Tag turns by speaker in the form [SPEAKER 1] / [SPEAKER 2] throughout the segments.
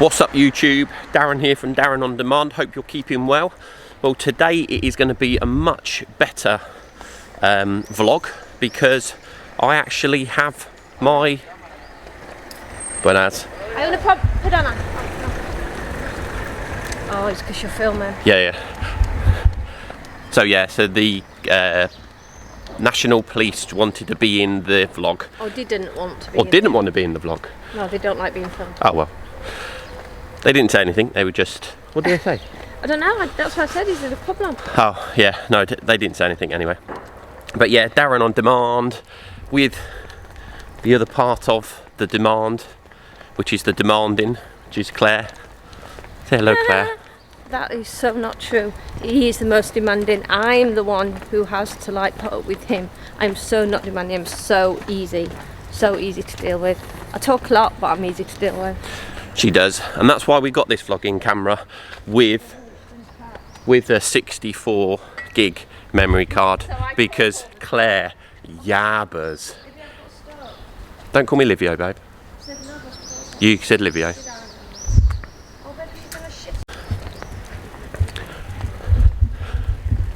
[SPEAKER 1] What's up YouTube, Darren here from Darren On Demand, hope you're keeping well. Well, today it is going to be a much better vlog because I actually have my... Buenas.
[SPEAKER 2] I'm going to put on. Oh, it's because you're filming.
[SPEAKER 1] Yeah. So the National Police wanted to be in the vlog.
[SPEAKER 2] Or didn't want to be.
[SPEAKER 1] Or didn't want to be in the vlog.
[SPEAKER 2] No, they don't like being filmed.
[SPEAKER 1] Oh well. They didn't say anything, they were just... What did they say?
[SPEAKER 2] I don't know, that's what I said, is it a problem?
[SPEAKER 1] Oh, yeah, no, they didn't say anything anyway. But yeah, Darren On Demand with the other part of the demand, which is the demanding, which is Claire. Say hello, Claire.
[SPEAKER 2] That is so not true. He is the most demanding. I'm the one who has to like put up with him. I'm so not demanding, I'm so easy to deal with. I talk a lot, but I'm easy to deal with.
[SPEAKER 1] She does, and that's why we got this vlogging camera with a 64 gig memory card, because Claire yabbers. Don't call me Livio, babe. You said Livio.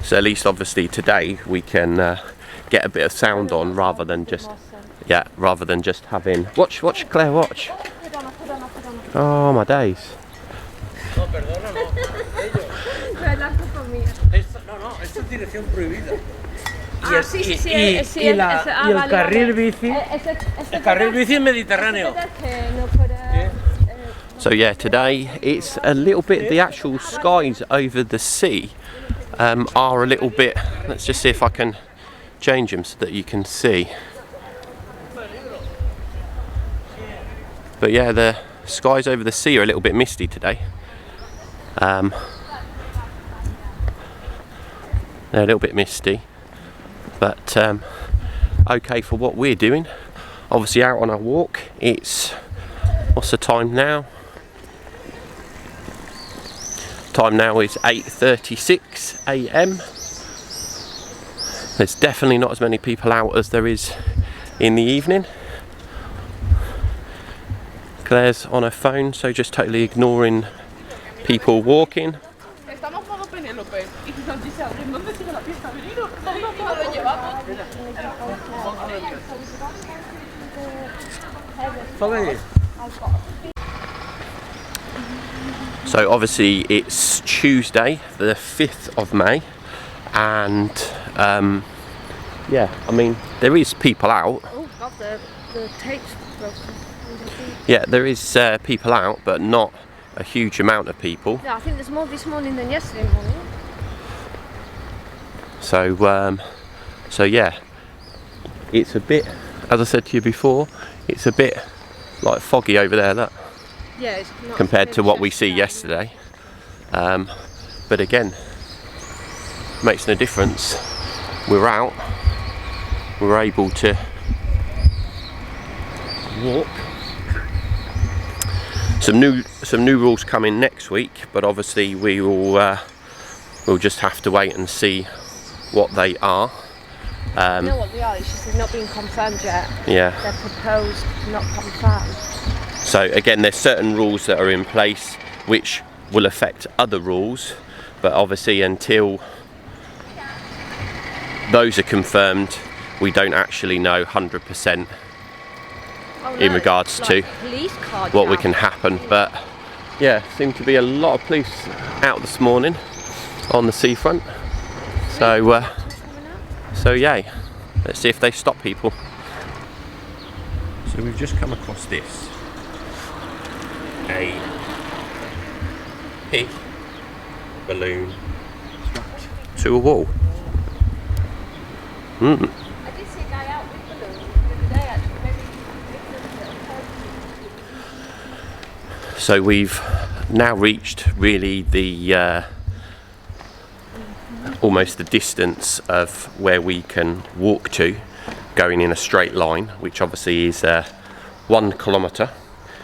[SPEAKER 1] So at least obviously today we can get a bit of sound on rather than just having... Watch Claire, watch. Oh my days.
[SPEAKER 3] No, perdona, no. No, esto es dirección prohibida. Y el carril bici. El carril bici mediterráneo.
[SPEAKER 1] So yeah, today it's a little bit, the actual skies over the sea are a little bit, let's just see if I can change them so that you can see. But yeah, the skies over the sea are a little bit misty today. They're a little bit misty, but okay for what we're doing. Obviously out on our walk. It's, what's the time now? Time now is 8:36 AM. There's definitely not as many people out as there is in the evening. Claire's on her phone, so just totally ignoring people walking. So obviously it's Tuesday, the 5th of May, and yeah, I mean there is people out.
[SPEAKER 2] Oh God, the tape's broken.
[SPEAKER 1] Yeah, there is people out, but not a huge amount of people.
[SPEAKER 2] Yeah, I think there's more this morning than yesterday morning.
[SPEAKER 1] So yeah, it's a bit, as I said to you before, it's a bit like foggy over there, look.
[SPEAKER 2] Yeah, it's not
[SPEAKER 1] compared to what we see yesterday. But again, makes no difference. We're out. We're able to walk. Some new rules coming next week, but obviously we'll just have to wait and see what they are.
[SPEAKER 2] You know what they are, it's just they've not been confirmed yet.
[SPEAKER 1] Yeah.
[SPEAKER 2] They're proposed, not confirmed.
[SPEAKER 1] So again, there's certain rules that are in place which will affect other rules, but obviously until those are confirmed, we don't actually know 100%. In regards to what we can happen. But yeah, seemed to be a lot of police out this morning on the seafront, so yay, let's see if they stop people. So we've just come across this, a pig balloon strapped to a wall.
[SPEAKER 2] I did see a guy out with balloons the other day actually.
[SPEAKER 1] So we've now reached really the almost the distance of where we can walk to, going in a straight line, which obviously is 1 kilometre.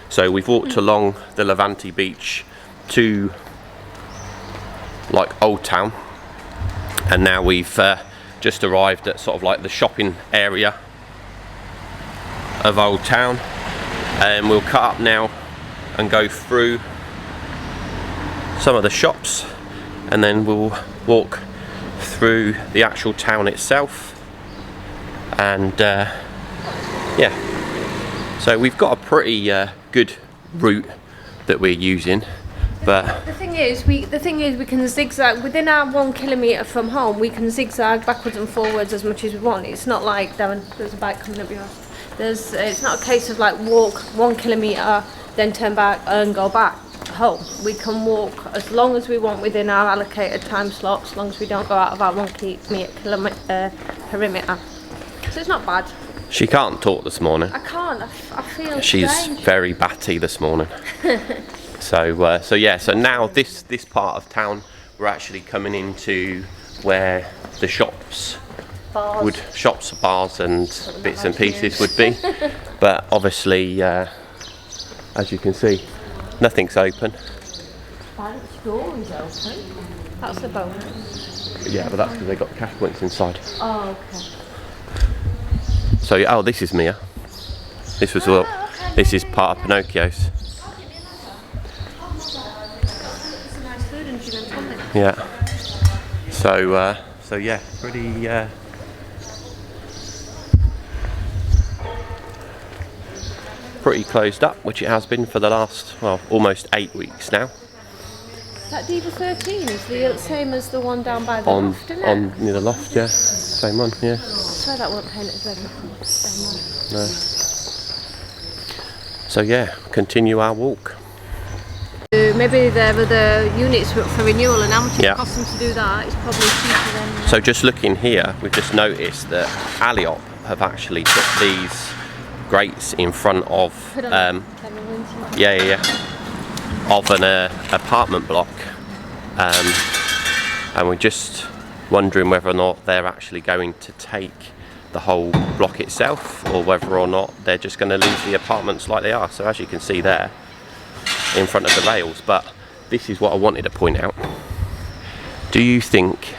[SPEAKER 1] So we've walked along the Levante beach to like Old Town, and now we've just arrived at sort of like the shopping area of Old Town, and we'll cut up now and go through some of the shops, and then we'll walk through the actual town itself. And yeah, so we've got a pretty good route that we're using. But
[SPEAKER 2] the thing is we can zigzag within our 1 kilometre from home. We can zigzag backwards and forwards as much as we want. It's not like there's a bike coming up behind. It's not a case of like walk 1 kilometre, then turn back and go back home. We can walk as long as we want within our allocated time slots, as long as we don't go out of our 1 kilometre perimeter. So it's not bad.
[SPEAKER 1] she can't talk this morning.
[SPEAKER 2] I can't. I feel
[SPEAKER 1] She's
[SPEAKER 2] strange.
[SPEAKER 1] very batty this morning. So yeah, so now this part of town, we're actually coming into where the shops, bars and bits and pieces would be. But obviously, as you can see, nothing's open.
[SPEAKER 2] Bank door is open. That's the bonus.
[SPEAKER 1] Yeah, but that's because they got cash points inside.
[SPEAKER 2] Oh, okay.
[SPEAKER 1] So, oh, this is Mia. This was this is part of Pinocchio's. Yeah. So yeah, pretty closed up, which it has been for the last, well, almost 8 weeks now.
[SPEAKER 2] That Diva 13 is the same as the one down by the loft, isn't it?
[SPEAKER 1] Near the loft, yeah. Same one, yeah.
[SPEAKER 2] I swear that wasn't painted red before. Same one.
[SPEAKER 1] No. So yeah, continue our walk.
[SPEAKER 2] Maybe there were the units for renewal, and how much it
[SPEAKER 1] Yeah.
[SPEAKER 2] costs them to do that is probably cheaper than.
[SPEAKER 1] So just looking here, we've just noticed that Alliop have actually put these grates in front of of an apartment block, and we're just wondering whether or not they're actually going to take the whole block itself, or whether or not they're just going to leave the apartments like they are. So as you can see there in front of the rails, but this is what I wanted to point out. Do you think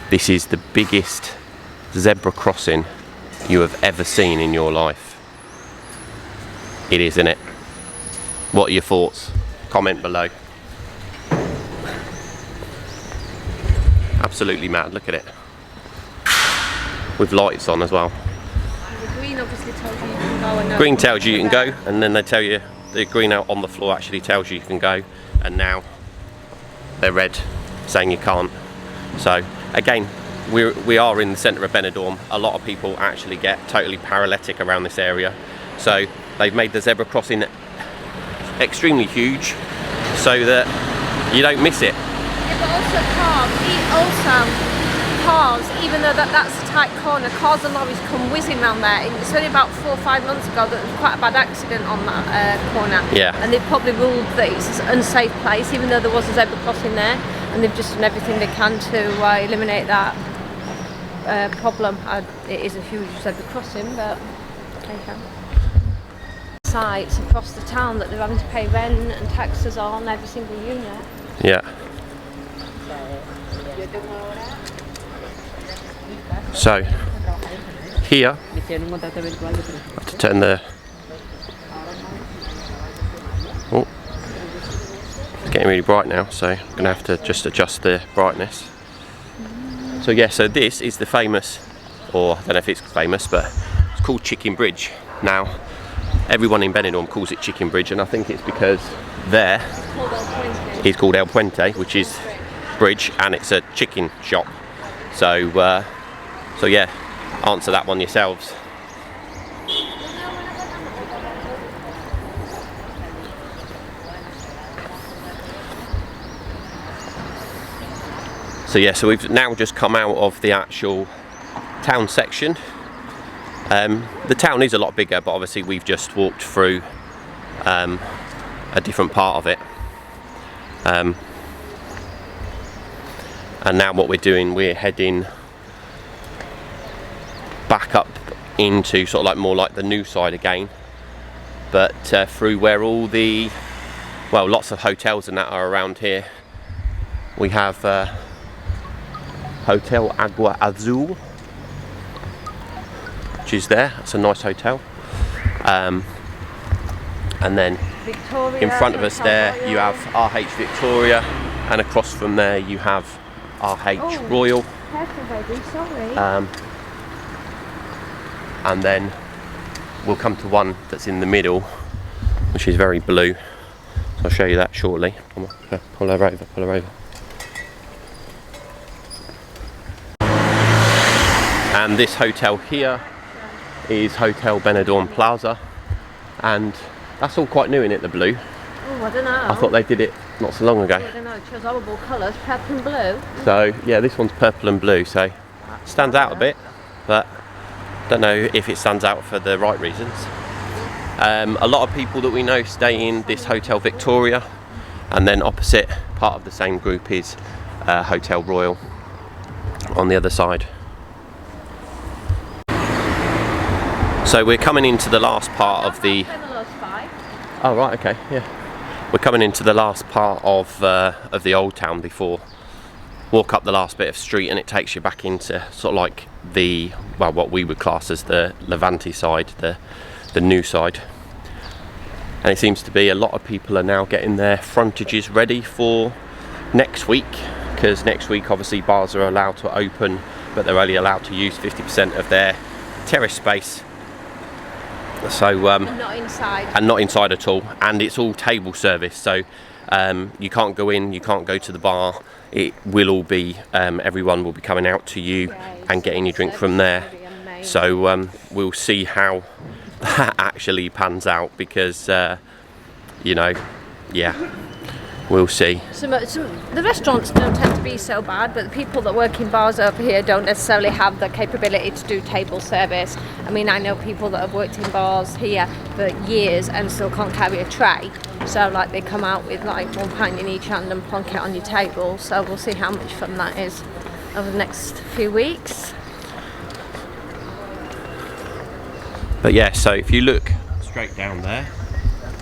[SPEAKER 1] this is the biggest zebra crossing you have ever seen in your life? It is, isn't it? What are your thoughts? Comment below. Absolutely mad, look at it. With lights on as well.
[SPEAKER 2] The green obviously tells you you can go. And
[SPEAKER 1] Green tells you you can go, and then they tell you, the green out on the floor actually tells you you can go, and now they're red saying you can't. So again, we are in the centre of Benidorm. A lot of people actually get totally paralytic around this area, so they've made the zebra crossing extremely huge so that you don't miss it.
[SPEAKER 2] Yeah, but cars, even though that's a tight corner, cars and lorries come whizzing round there. It's only about 4 or 5 months ago that there was quite a bad accident on that corner.
[SPEAKER 1] Yeah.
[SPEAKER 2] And they've probably ruled that it's an unsafe place, even though there was a zebra crossing there, and they've just done everything they can to eliminate that problem. It is a huge zebra crossing, but okay. Sites across the town that they're having to pay rent and taxes on every single unit.
[SPEAKER 1] Yeah. So here, I have to turn the. Oh, it's getting really bright now, so I'm gonna have to just adjust the brightness. So yeah, so this is the famous, or I don't know if it's famous, but it's called Chicken Bridge. Now, everyone in Benidorm calls it Chicken Bridge, and I think it's because there is called El Puente, which is bridge, and it's a chicken shop. So, so yeah, answer that one yourselves. So yeah, so we've now just come out of the actual town section. The town is a lot bigger, but obviously we've just walked through a different part of it. And now what we're doing, we're heading back up into sort of like more like the new side again, but through where all the, well, lots of hotels and that are around here. We have Hotel Agua Azul, which is there. It's a nice hotel. And then
[SPEAKER 2] Victoria.
[SPEAKER 1] In front of us there, you have RH Victoria, and across from there you have RH Royal.
[SPEAKER 2] Careful, baby, sorry.
[SPEAKER 1] And then we'll come to one that's in the middle, which is very blue. So I'll show you that shortly. Come on, pull her over, pull her over. And this hotel here is Hotel Benidorm Plaza, and that's all quite new in it, the blue.
[SPEAKER 2] Oh, I don't know.
[SPEAKER 1] I thought they did it not so long ago.
[SPEAKER 2] I don't know, it chose horrible colours, purple and blue.
[SPEAKER 1] So yeah, this one's purple and blue, so stands out a bit, but don't know if it stands out for the right reasons. A lot of people that we know stay in this Hotel Victoria, and then opposite, part of the same group, is Hotel Royal on the other side. So we're coming into the last part of the... Oh right, okay, yeah. We're coming into the last part of the old town before walk up the last bit of street, and it takes you back into sort of like the, well, what we would class as the Levante side, the new side. And it seems to be a lot of people are now getting their frontages ready for next week, because next week obviously bars are allowed to open, but they're only allowed to use 50% of their terrace space. So
[SPEAKER 2] And not inside.
[SPEAKER 1] And not inside at all, and it's all table service, so you can't go in, you can't go to the bar. It will all be everyone will be coming out to you and getting your drink from there. So we'll see how that actually pans out, because you know, yeah, we'll see.
[SPEAKER 2] The restaurants don't tend to be so bad, but the people that work in bars over here don't necessarily have the capability to do table service. I mean, I know people that have worked in bars here for years and still can't carry a tray. So like they come out with like one pint in each hand and plonk it on your table. So we'll see how much fun that is over the next few weeks.
[SPEAKER 1] But yeah, so if you look straight down there,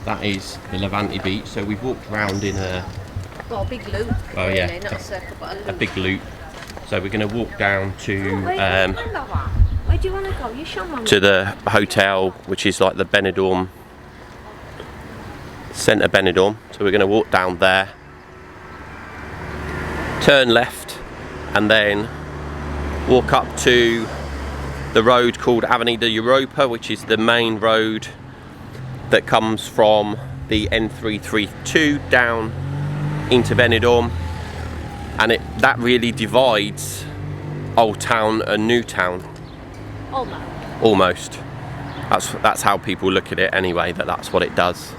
[SPEAKER 1] that is the Levante beach. So we've walked around in a...
[SPEAKER 2] Well, a big loop,
[SPEAKER 1] oh,
[SPEAKER 2] really,
[SPEAKER 1] yeah,
[SPEAKER 2] not a circle, but a loop.
[SPEAKER 1] A big loop. So we're going to walk down to
[SPEAKER 2] where do you want to go? You show me.
[SPEAKER 1] to the hotel, which is like the Benidorm Centre Benidorm. So we're going to walk down there, turn left, and then walk up to the road called Avenida Europa, which is the main road that comes from the N332 down into Benidorm, and that really divides Old Town and New Town. Almost. That's how people look at it anyway, that's what it does.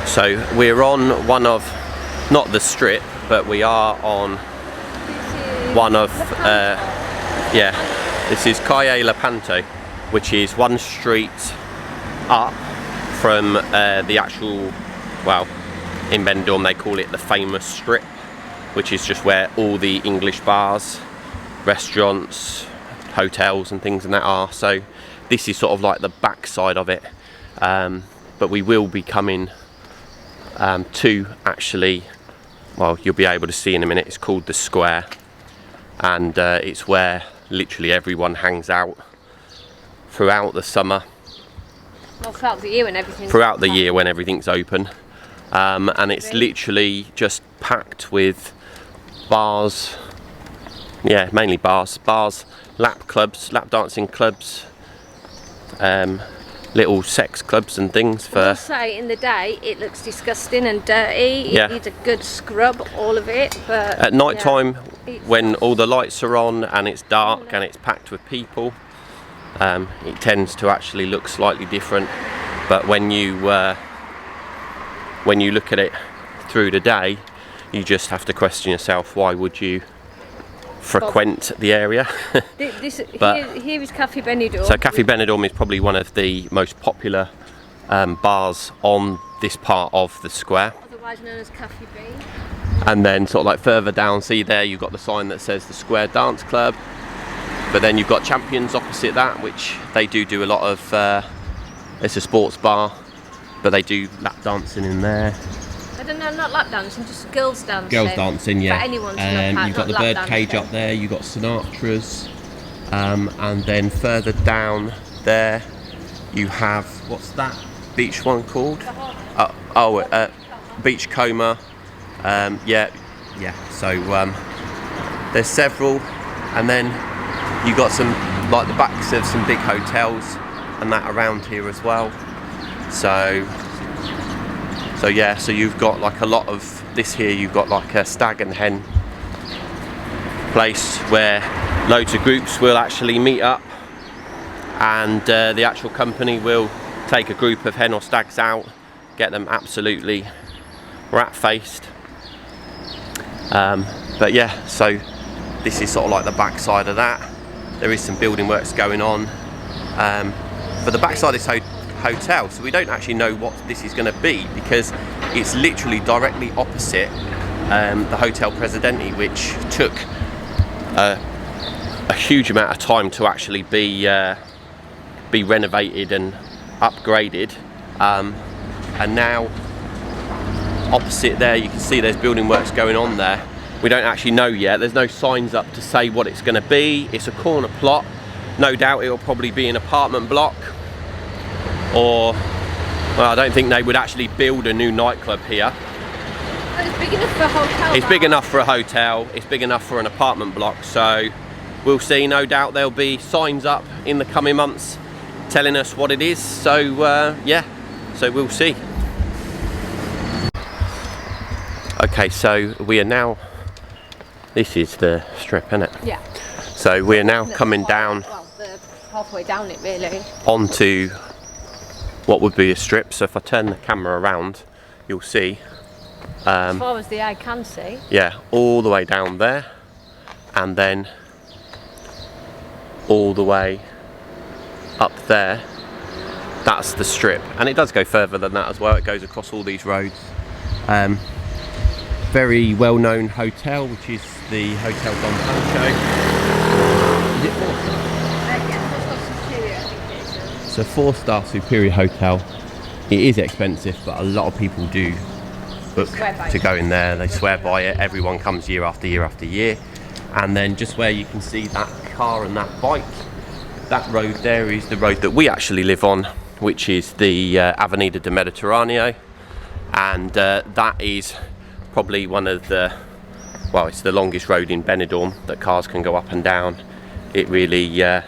[SPEAKER 1] So we're on one of, not the strip, but we are on one of, yeah, this is Calle Levante, which is one street up from the actual, well, in Benidorm they call it the famous strip, which is just where all the English bars, restaurants, hotels and things and that are. So this is sort of like the back side of it, but we will be coming to actually, well, you'll be able to see in a minute, it's called the Square, and it's where literally everyone hangs out throughout the summer.
[SPEAKER 2] Well, throughout the year when everything's
[SPEAKER 1] throughout the year when everything's open, and it's literally just packed with bars, yeah, mainly bars, lap clubs, lap dancing clubs, little sex clubs and things for...
[SPEAKER 2] I'll say in the day it looks disgusting and dirty.
[SPEAKER 1] Yeah.
[SPEAKER 2] It needs a good scrub, all of it. But
[SPEAKER 1] at night time,
[SPEAKER 2] yeah,
[SPEAKER 1] when all the lights are on and it's dark and it's packed with people, it tends to actually look slightly different. But when you look at it through the day, you just have to question yourself, why would you frequent the area?
[SPEAKER 2] Here is Cafe Benidorm.
[SPEAKER 1] So Cafe Benidorm is probably one of the most popular bars on this part of the square.
[SPEAKER 2] Otherwise known as Cafe B.
[SPEAKER 1] And then sort of like further down, see there, you've got the sign that says the Square Dance Club. But then you've got Champions opposite that, which they do a lot of, it's a sports bar, but they do lap dancing in there.
[SPEAKER 2] I don't know, not lap dancing, just girls dancing.
[SPEAKER 1] Girls dancing, yeah.
[SPEAKER 2] For anyone to look at,
[SPEAKER 1] you've got the bird cage up there, you've got Sinatra's, and then further down there you have, what's that beach one called? Beach Coma. So there's several, and then you got some, like the backs of some big hotels and that around here as well. So you've got like a lot of this here. You've got like a stag and hen place where loads of groups will actually meet up, and the actual company will take a group of hen or stags out, get them absolutely rat-faced. But yeah, so this is sort of like the back side of that. There is some building works going on for the back side of this hotel, so we don't actually know what this is going to be, because it's literally directly opposite the Hotel Presidente, which took a huge amount of time to actually be renovated and upgraded, and now opposite there you can see there's building works going on there. We don't actually know yet. There's no signs up to say what it's going to be. It's a corner plot. No doubt it'll probably be an apartment block, or, well, I don't think they would actually build a new nightclub here.
[SPEAKER 2] It's big enough for a hotel.
[SPEAKER 1] It's big enough for a hotel. It's big enough for an apartment block. So we'll see. No doubt there'll be signs up in the coming months telling us what it is. So yeah, so we'll see. Okay, so we are now, this is the strip, isn't it?
[SPEAKER 2] Yeah.
[SPEAKER 1] So we're now coming down,
[SPEAKER 2] well, halfway down it really,
[SPEAKER 1] onto what would be a strip. So if I turn the camera around, you'll see,
[SPEAKER 2] as far as the eye can see.
[SPEAKER 1] Yeah, all the way down there, and then all the way up there. That's the strip, and it does go further than that as well. It goes across all these roads. Very well-known hotel, which is the Hotel Don Pancho. Is it 4-star?
[SPEAKER 2] Yeah, 4-star Superior, I think it is.
[SPEAKER 1] It's a 4-star Superior hotel. It is expensive, but a lot of people do book to go in there. They swear by it. Everyone comes year after year after year. And then just where you can see that car and that bike, that road there is the road that we actually live on, which is the Avenida de Mediterraneo, and that is probably one of the, well, it's the longest road in Benidorm that cars can go up and down. It really,
[SPEAKER 2] but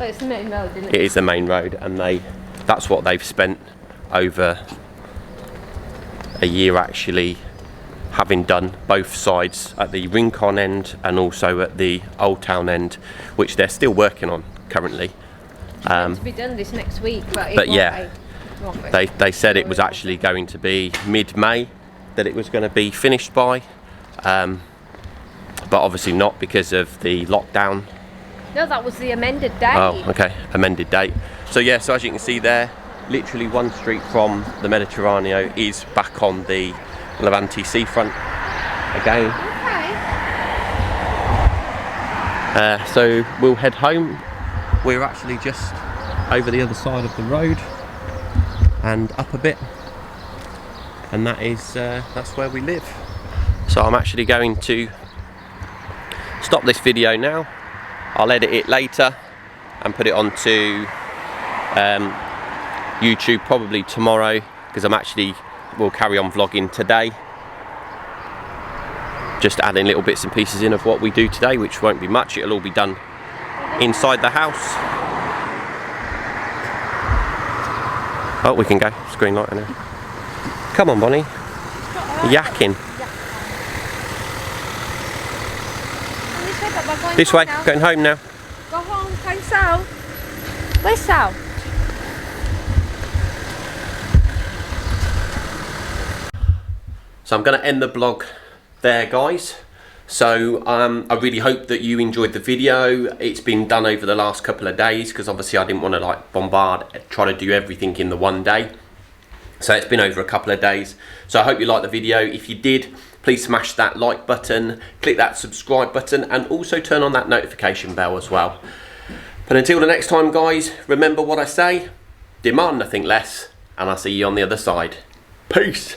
[SPEAKER 2] it's the main road, isn't it?
[SPEAKER 1] It is the main road, and that's what they've spent over a year actually having done both sides, at the Rincon end and also at the Old Town end, which they're still working on currently.
[SPEAKER 2] To be done this next week,
[SPEAKER 1] but yeah, they said it was actually going to be mid-May that it was going to be finished by, but obviously not because of the lockdown.
[SPEAKER 2] No, that was the amended date.
[SPEAKER 1] Oh, okay, amended date. So yeah, so as you can see there, literally one street from the Mediterraneo is back on the Levante seafront again.
[SPEAKER 2] Okay.
[SPEAKER 1] So we'll head home. We're actually just over the other side of the road and up a bit, and that is that's where we live. So I'm actually going to stop this video now. I'll edit it later and put it onto YouTube probably tomorrow, because we'll carry on vlogging today, just adding little bits and pieces in of what we do today, which won't be much. It'll all be done inside the house. Oh, we can go. Screen light now. Come on, Bonnie. Yakking. This way. Going home now.
[SPEAKER 2] Go home. Find Sal. Where's Sal?
[SPEAKER 1] So I'm going to end the vlog there, guys. So I really hope that you enjoyed the video. It's been done over the last couple of days, because obviously I didn't want to like bombard, try to do everything in the one day. So it's been over a couple of days. So I hope you liked the video. If you did, please smash that like button, click that subscribe button, and also turn on that notification bell as well. But until the next time, guys, remember what I say, demand nothing less, and I'll see you on the other side. Peace.